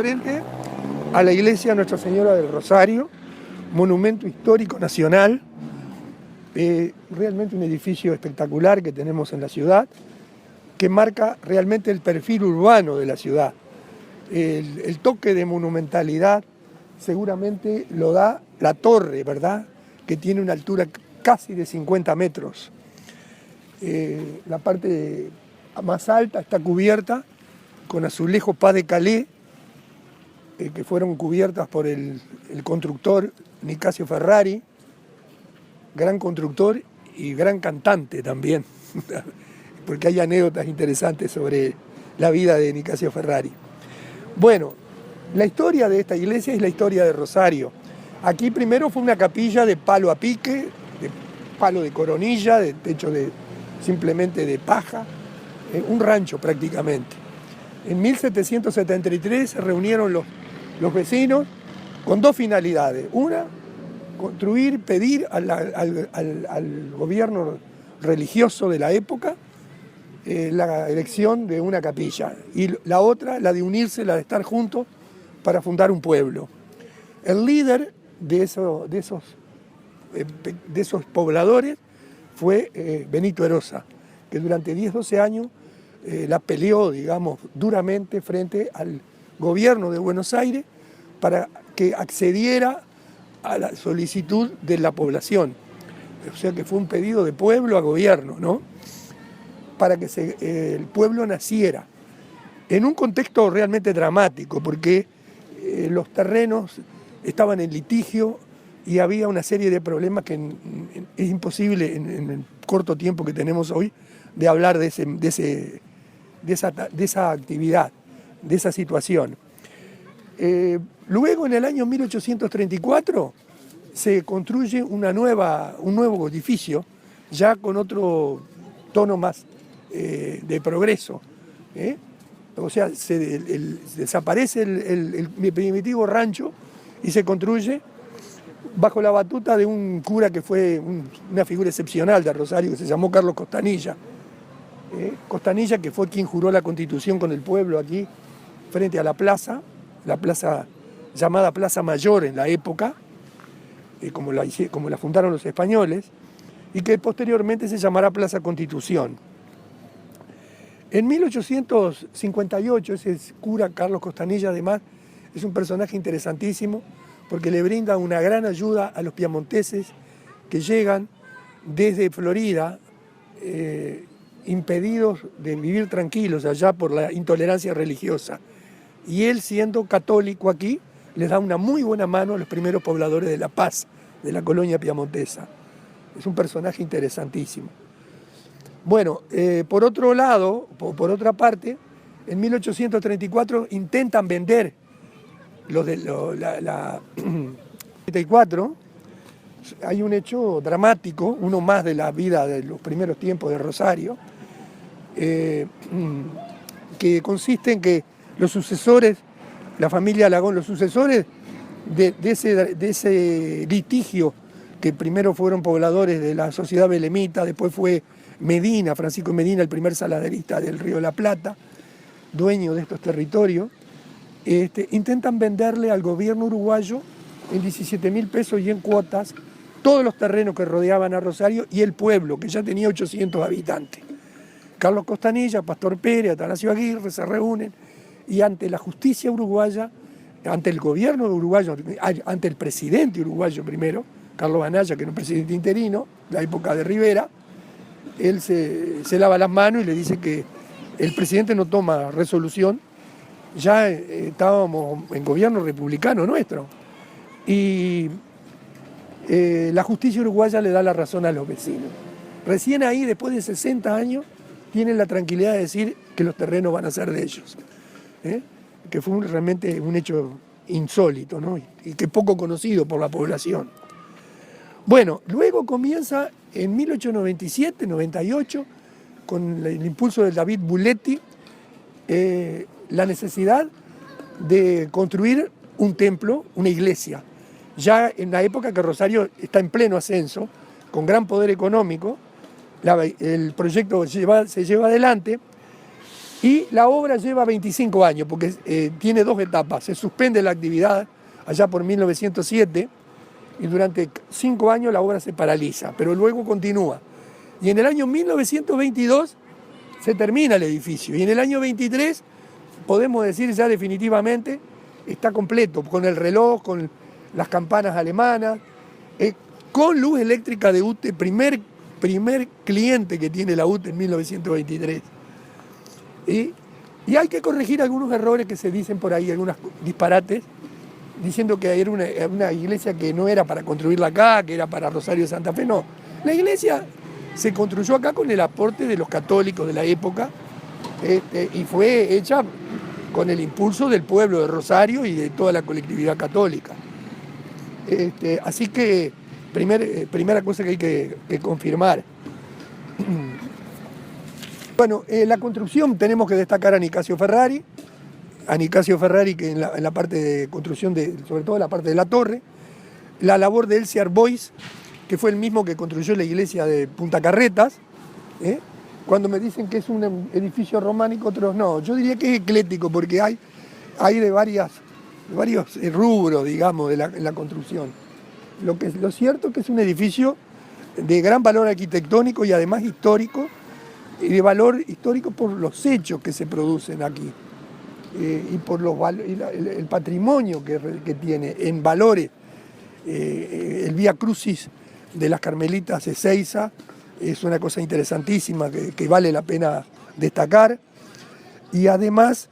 frente a la iglesia Nuestra Señora del Rosario, monumento histórico nacional, realmente un edificio espectacular que tenemos en la ciudad, que marca realmente el perfil urbano de la ciudad. El toque de monumentalidad seguramente lo da la torre, ¿verdad?, que tiene una altura casi de 50 metros. La parte más alta está cubierta con azulejos Pas de Calais, que fueron cubiertas por el constructor Nicasio Ferrari, gran constructor y gran cantante también, porque hay anécdotas interesantes sobre la vida de Nicasio Ferrari. Bueno, la historia de esta iglesia es la historia de Rosario. Aquí primero fue una capilla de palo a pique, de palo de coronilla, de techo simplemente de paja, un rancho prácticamente. En 1773 se reunieron los vecinos con dos finalidades. Una, construir, pedir al gobierno religioso de la época la erección de una capilla. Y la otra, la de unirse, la de estar juntos para fundar un pueblo. El líder de esos pobladores fue Benito Erosa, que durante 10-12 años la peleó, digamos, duramente frente al gobierno de Buenos Aires para que accediera a la solicitud de la población. O sea que fue un pedido de pueblo a gobierno, ¿no?, para que el pueblo naciera. En un contexto realmente dramático, porque los terrenos estaban en litigio y había una serie de problemas que es imposible en el corto tiempo que tenemos hoy de hablar de esa actividad, de esa situación. Luego, en el año 1834, se construye un nuevo edificio, ya con otro tono más de progreso. O sea, desaparece el primitivo rancho y se construye bajo la batuta de un cura que fue una figura excepcional de Rosario, que se llamó Carlos Costanilla. Costanilla, que fue quien juró la Constitución con el pueblo aquí, frente a la plaza llamada Plaza Mayor en la época, como la fundaron los españoles, y que posteriormente se llamará Plaza Constitución. En 1858, ese cura Carlos Costanilla, además, es un personaje interesantísimo porque le brinda una gran ayuda a los piamonteses que llegan desde Florida, impedidos de vivir tranquilos allá por la intolerancia religiosa. Y él, siendo católico aquí, les da una muy buena mano a los primeros pobladores de La Paz, de la colonia piamontesa. Es un personaje interesantísimo. Bueno, por otro lado, por otra parte, en 1834 intentan vender la 34. Hay un hecho dramático, uno más de la vida de los primeros tiempos de Rosario, que consiste en que los sucesores, la familia Alagón, los sucesores de ese litigio, que primero fueron pobladores de la sociedad belemita, después fue Medina, Francisco Medina, el primer saladerista del Río de la Plata, dueño de estos territorios, intentan venderle al gobierno uruguayo en 17.000 pesos y en cuotas todos los terrenos que rodeaban a Rosario y el pueblo, que ya tenía 800 habitantes. Carlos Costanilla, Pastor Pérez, Atanasio Aguirre se reúnen y ante la justicia uruguaya, ante el gobierno uruguayo, ante el presidente uruguayo primero, Carlos Anaya, que era un presidente interino, la época de Rivera, él se lava las manos y le dice que el presidente no toma resolución. Ya estábamos en gobierno republicano nuestro. Y la justicia uruguaya le da la razón a los vecinos. Recién ahí, después de 60 años, tienen la tranquilidad de decir que los terrenos van a ser de ellos. Que fue realmente un hecho insólito, ¿no? Y que poco conocido por la población. Bueno, luego comienza en 1897-98, con el impulso de David Buletti, la necesidad de construir un templo, una iglesia. Ya en la época que Rosario está en pleno ascenso, con gran poder económico, el proyecto se lleva adelante Y la obra lleva 25 años, porque tiene dos etapas. Se suspende la actividad allá por 1907 y durante 5 años la obra se paraliza, pero luego continúa. Y en el año 1922 se termina el edificio. Y en el año 23, podemos decir ya definitivamente, está completo, con el reloj, con las campanas alemanas, con luz eléctrica de UTE, primer cliente que tiene la UTE en 1923. Y hay que corregir algunos errores que se dicen por ahí, algunos disparates, diciendo que era una iglesia que no era para construirla acá, que era para Rosario de Santa Fe. No, la iglesia se construyó acá con el aporte de los católicos de la época, y fue hecha con el impulso del pueblo de Rosario y de toda la colectividad católica. Así que, primera cosa que hay que confirmar. Bueno, la construcción tenemos que destacar a Nicasio Ferrari, que en la parte de construcción, sobre todo en la parte de la torre, la labor de Elsie Arbois, que fue el mismo que construyó la iglesia de Punta Carretas. Cuando me dicen que es un edificio románico, otros no. Yo diría que es ecléctico, porque hay de varios rubros, digamos, en la construcción. Lo cierto es que es un edificio de gran valor arquitectónico y además histórico, y de valor histórico por los hechos que se producen aquí, y por el patrimonio que tiene en valores. El Vía Crucis de las Carmelitas de Ezeiza es una cosa interesantísima que vale la pena destacar, y además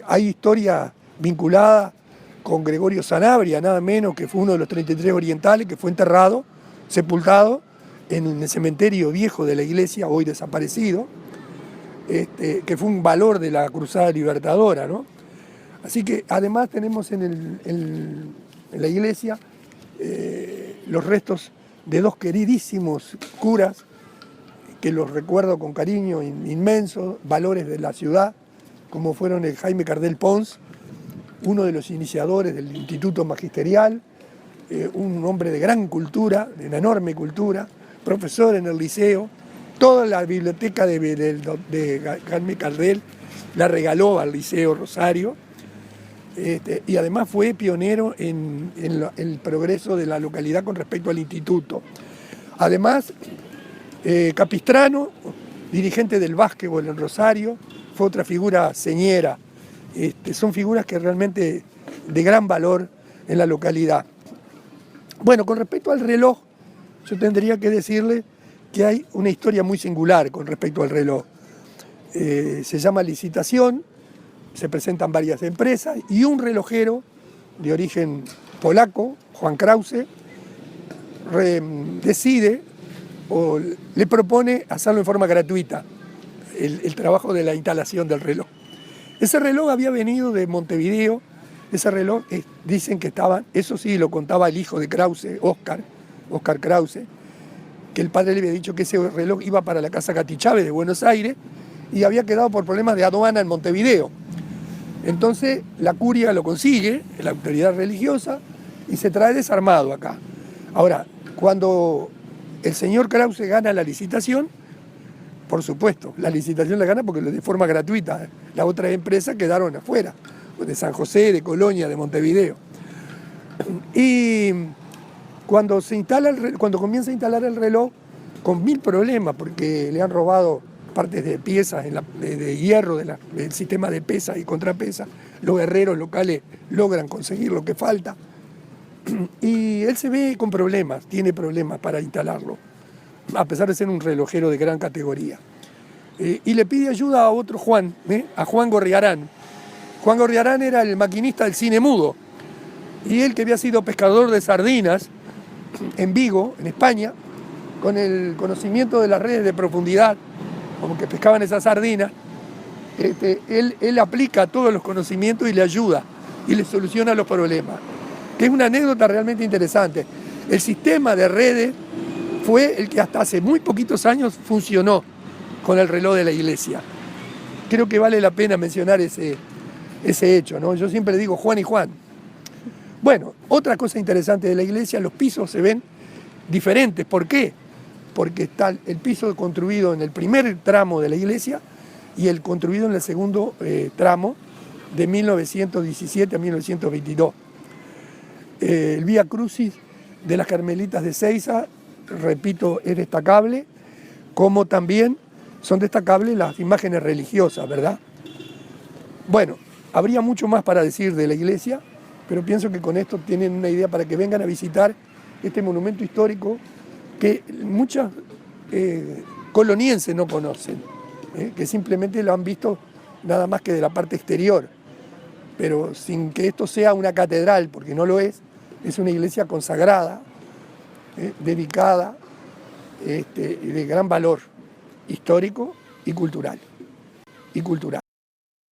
hay historia vinculada con Gregorio Sanabria, nada menos, que fue uno de los 33 orientales, que fue enterrado, sepultado en el cementerio viejo de la iglesia, hoy desaparecido, que fue un valor de la Cruzada Libertadora, ¿no? Así que además tenemos en la iglesia los restos de dos queridísimos curas, que los recuerdo con cariño inmenso, valores de la ciudad, como fueron el Jaime Cardel Pons, uno de los iniciadores del Instituto Magisterial, un hombre de gran cultura, de una enorme cultura, profesor en el liceo. Toda la biblioteca de Jaime Cardel la regaló al Liceo Rosario, y además fue pionero en el progreso de la localidad con respecto al instituto. Además, Capistrano, dirigente del básquetbol en Rosario, fue otra figura señera. Son figuras que realmente de gran valor en la localidad. Bueno, con respecto al reloj, yo tendría que decirle que hay una historia muy singular con respecto al reloj. Se llama licitación, se presentan varias empresas y un relojero de origen polaco, Juan Krause, decide o le propone hacerlo en forma gratuita, el trabajo de la instalación del reloj. Ese reloj había venido de Montevideo. Ese reloj, dicen que estaba, eso sí lo contaba el hijo de Krause, Oscar Krause, que el padre le había dicho que ese reloj iba para la Casa Cati Chávez de Buenos Aires y había quedado por problemas de aduana en Montevideo. Entonces la curia lo consigue, la autoridad religiosa, y se trae desarmado acá. Ahora, cuando el señor Krause gana la licitación, por supuesto, la licitación la gana porque de forma gratuita. Las otras empresas quedaron afuera, de San José, de Colonia, de Montevideo. Y cuando comienza a instalar el reloj, con 1000 problemas, porque le han robado partes de piezas de hierro del sistema de pesa y contrapesa, los herreros locales logran conseguir lo que falta. Y él se ve con problemas, tiene problemas para instalarlo, a pesar de ser un relojero de gran categoría. Y le pide ayuda a otro Juan, a Juan Gorriarán. Juan Gorriarán era el maquinista del cine mudo, y él, que había sido pescador de sardinas en Vigo, en España, con el conocimiento de las redes de profundidad, como que pescaban esas sardinas, él aplica todos los conocimientos y le ayuda, y le soluciona los problemas. Que es una anécdota realmente interesante. El sistema de redes fue el que hasta hace muy poquitos años funcionó con el reloj de la iglesia. Creo que vale la pena mencionar ese hecho, ¿no? Yo siempre digo Juan y Juan. Bueno, otra cosa interesante de la iglesia, los pisos se ven diferentes. ¿Por qué? Porque está el piso construido en el primer tramo de la iglesia, y el construido en el segundo tramo de 1917 a 1922. El Vía Crucis de las Carmelitas de Ezeiza, repito, es destacable, como también son destacables las imágenes religiosas, ¿verdad? Bueno, habría mucho más para decir de la iglesia, pero pienso que con esto tienen una idea para que vengan a visitar este monumento histórico que muchos colonienses no conocen, que simplemente lo han visto nada más que de la parte exterior, pero sin que esto sea una catedral, porque no lo es una iglesia consagrada, dedicada, de gran valor histórico y cultural.